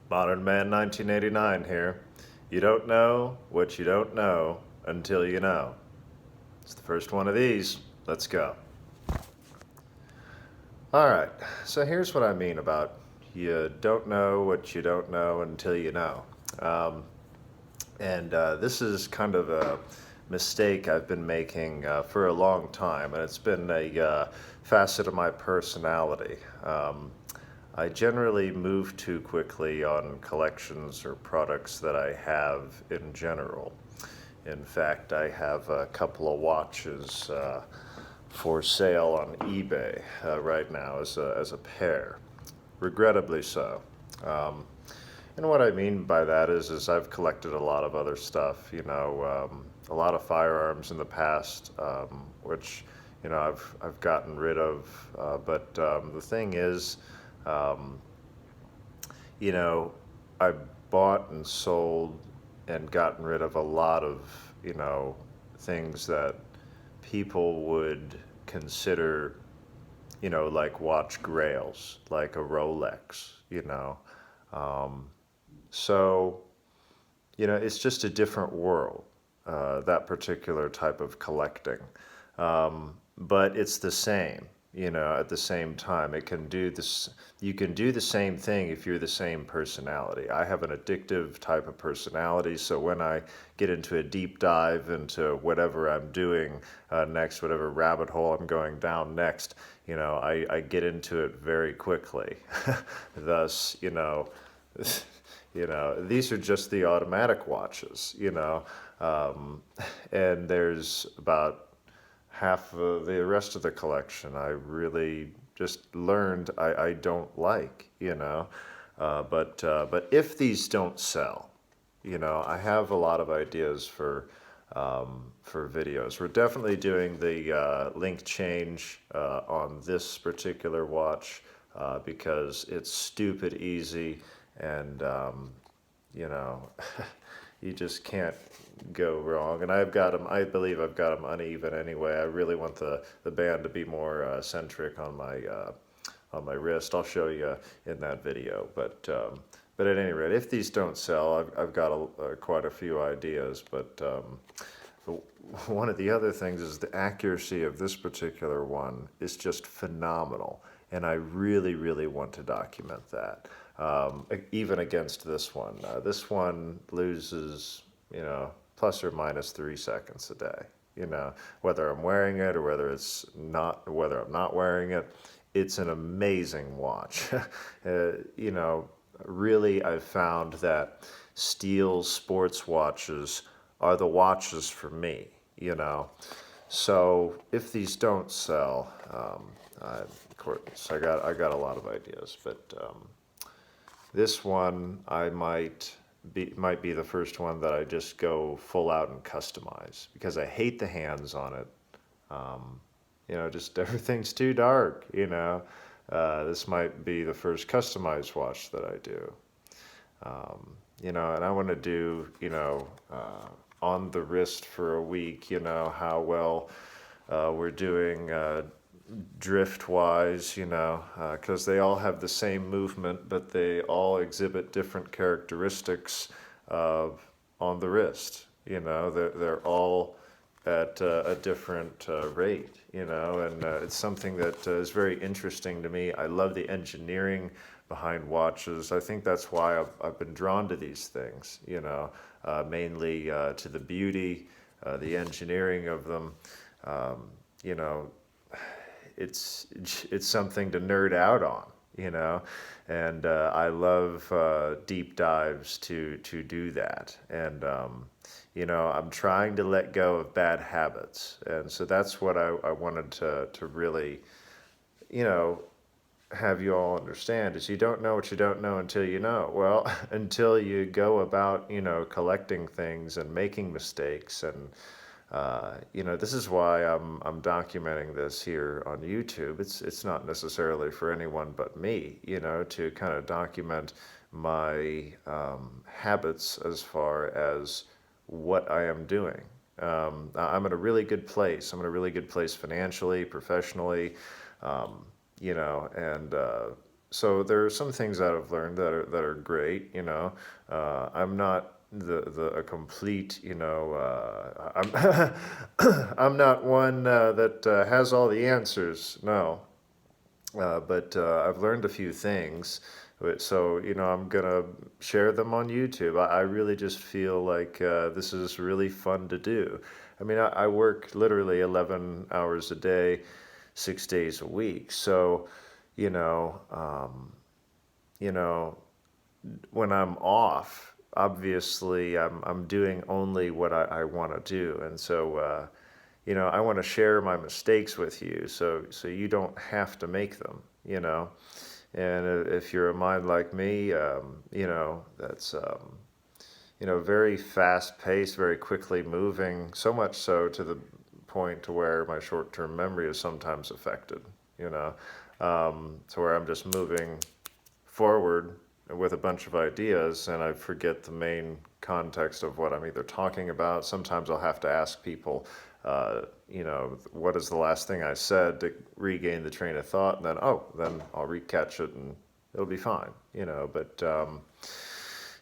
Modern Man 1989 here. You don't know what you don't know until you know. It's the first one of these. Let's go. All right, so here's what I mean about you don't know what you don't know until you know. Um, and this is kind of a mistake I've been making for a long time, and it's been a facet of my personality. I generally move too quickly on collections or products that I have in general. In fact, I have a couple of watches for sale on eBay right now as a pair, regrettably so. Um, and what I mean by that is I've collected a lot of other stuff, a lot of firearms in the past, which, I've gotten rid of. But the thing is, um, you know, I bought and sold and gotten rid of a lot of, things that people would consider, like watch grails, like a Rolex, Um, so, it's just a different world, that particular type of collecting. But it's the same, at the same time. It can do this, you can do the same thing if you're the same personality. I have an addictive type of personality, so when I get into a deep dive into whatever I'm doing next, whatever rabbit hole I'm going down next, I get into it very quickly. Thus, these are just the automatic watches, and there's about half of the rest of the collection I really just learned I don't like, but if these don't sell, I have a lot of ideas for videos. We're definitely doing the link change on this particular watch because it's stupid easy and you know, you just can't go wrong. And I've got them, I believe I've got them uneven anyway. I really want the band to be more centric on my wrist. I'll show you in that video. But at any rate, if these don't sell, I've got quite a few ideas. But one of the other things is the accuracy of this particular one is just phenomenal. And I really, really want to document that, even against this one. This one loses, plus or minus 3 seconds a day. Whether I'm wearing it or whether I'm not wearing it, it's an amazing watch. You know, really, I've found that steel sports watches are the watches for me, So if these don't sell, of course, I got a lot of ideas, but this one might be the first one that I just go full out and customize because I hate the hands on it. Just everything's too dark. This might be the first customized watch that I do. And I want to do, on the wrist for a week, how well we're doing drift wise, because they all have the same movement, but they all exhibit different characteristics on the wrist. They're all at a different rate, and it's something that is very interesting to me. I love the engineering behind watches. I think that's why I've been drawn to these things, mainly to the beauty, the engineering of them. Um, you know, it's something to nerd out on, and I love deep dives to do that. And I'm trying to let go of bad habits, and so that's what I wanted to really, you know, have you all understand is you don't know what you don't know until you know. Well, until you go about, collecting things and making mistakes. And, this is why I'm documenting this here on YouTube. It's not necessarily for anyone but me, to kind of document my habits as far as what I am doing. I'm in a really good place. I'm in a really good place financially, professionally. And so there are some things that I've learned that are great. I'm not the a complete. I'm I'm not one that has all the answers. No, but I've learned a few things. So, I'm gonna share them on YouTube. I really just feel like this is really fun to do. I mean, I work literally 11 hours a day, 6 days a week. So, you know, um, you know, when I'm off, obviously I'm doing only what I want to do. And so, I want to share my mistakes with you so you don't have to make them, And if you're a mind like me, that's, very fast paced, very quickly moving, so much so to the point to where my short term memory is sometimes affected, you know, to where I'm just moving forward with a bunch of ideas and I forget the main context of what I'm either talking about. Sometimes I'll have to ask people, what is the last thing I said to regain the train of thought, and then I'll recatch it and it'll be fine, But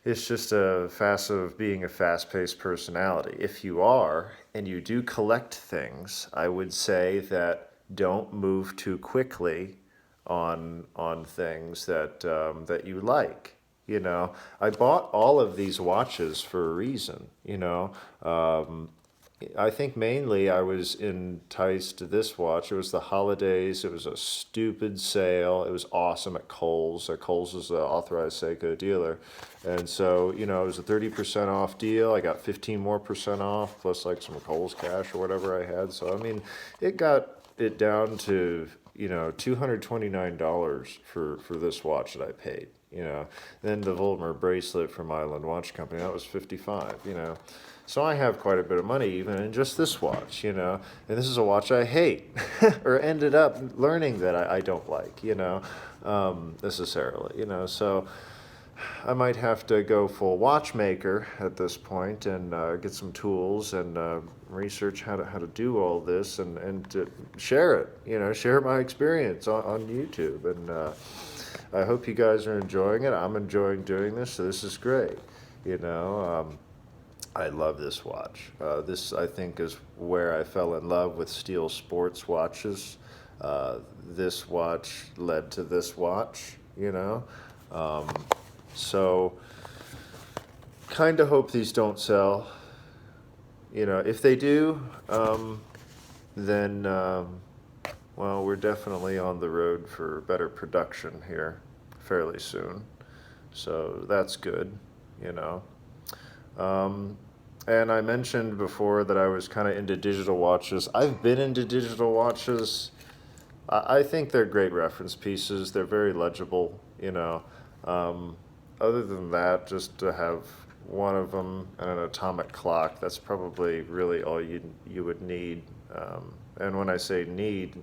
it's just a fast of being a fast-paced personality. If you are, and you do collect things, I would say that don't move too quickly on things that you like. I bought all of these watches for a reason. I think mainly I was enticed to this watch. It was the holidays. It was a stupid sale. It was awesome at Kohl's. Kohl's is an authorized Seiko dealer. And so, it was a 30% off deal. I got 15% more off, plus like some Kohl's cash or whatever I had. So, I mean, it got it down to, $229 for this watch that I paid. Then the Volmer bracelet from Island Watch Company, that was 55, So I have quite a bit of money even in just this watch, And this is a watch I hate, or ended up learning that I don't like, necessarily, So I might have to go full watchmaker at this point and get some tools and research how to do all this and to share it, share my experience on YouTube. And I hope you guys are enjoying it. I'm enjoying doing this, so this is great, I love this watch. This, I think, is where I fell in love with steel sports watches. This watch led to this watch, Um, so, kind of hope these don't sell. If they do, then, well, we're definitely on the road for better production here fairly soon. So, that's good, And I mentioned before that I was kind of into digital watches. I've been into digital watches. I think they're great reference pieces. They're very legible. Other than that, just to have one of them and an atomic clock, that's probably really all you would need. And when I say need,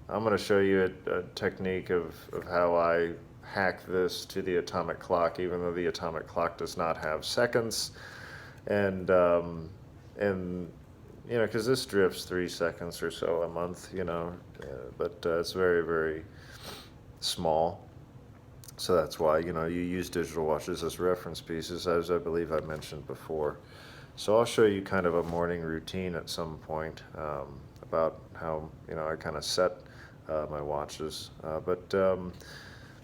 I'm going to show you a technique of how I hack this to the atomic clock, even though the atomic clock does not have seconds. And because this drifts 3 seconds or so a month, but it's very, very small. So that's why, you use digital watches as reference pieces, as I believe I mentioned before. So I'll show you kind of a morning routine at some point about how, I kind of set my watches. But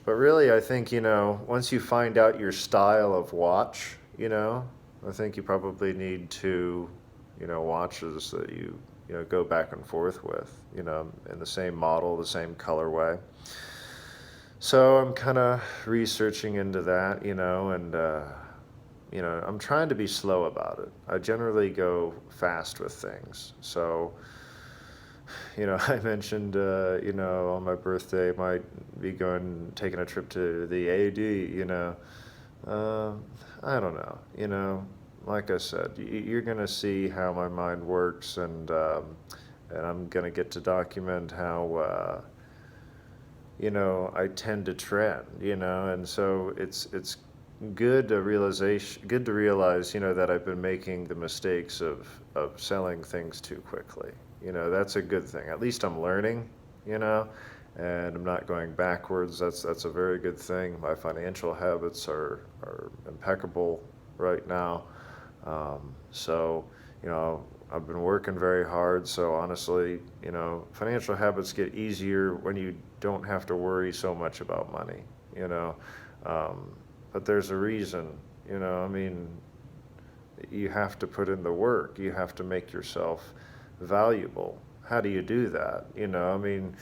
really, I think, once you find out your style of watch, I think you probably need two, watches that you go back and forth with, in the same model, the same colorway. So I'm kind of researching into that, and, I'm trying to be slow about it. I generally go fast with things. So, I mentioned, on my birthday, I might be taking a trip to the AD, I don't know, like I said, you're going to see how my mind works, and I'm going to get to document how, I tend to trend, and so it's good to realize, that I've been making the mistakes of selling things too quickly. That's a good thing. At least I'm learning, and I'm not going backwards. That's a very good thing. My financial habits are impeccable right now. So, you know, I've been working very hard. So honestly, you know, financial habits get easier when you don't have to worry so much about money, you know. But there's a reason, you know, I mean, you have to put in the work. You have to make yourself valuable. How do you do that? You know, I mean,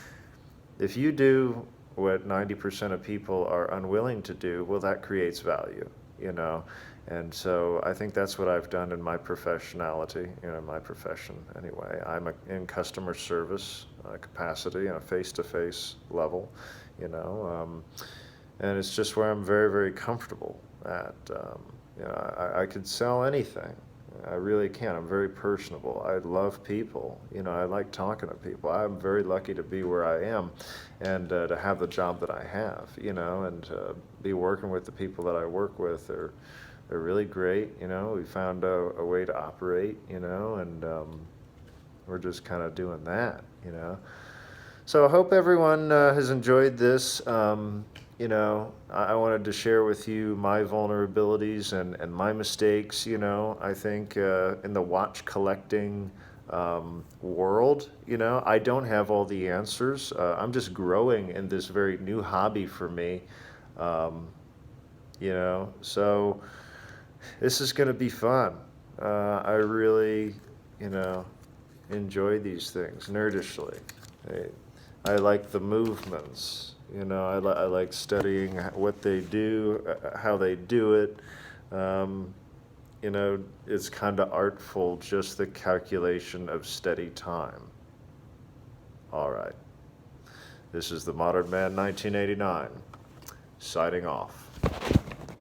if you do what 90% of people are unwilling to do, well, that creates value, you know. And so I think that's what I've done in my professionality, you know, my profession anyway. In customer service capacity on a face-to-face level, you know, and it's just where I'm very, very comfortable at. You know, I could sell anything. I really can. I'm very personable. I love people. You know, I like talking to people. I'm very lucky to be where I am and to have the job that I have, you know, and be working with the people that I work with. They're really great, you know. We found a way to operate, you know, and we're just kind of doing that, you know. So I hope everyone has enjoyed this. You know, I wanted to share with you my vulnerabilities and my mistakes, you know. I think in the watch collecting world, you know, I don't have all the answers. I'm just growing in this very new hobby for me, you know. So this is going to be fun. I really, you know, enjoy these things nerdishly. I like the movements. You know, I like studying what they do, how they do it. You know, it's kind of artful, just the calculation of steady time. All right. This is the Modern Man 1989, signing off.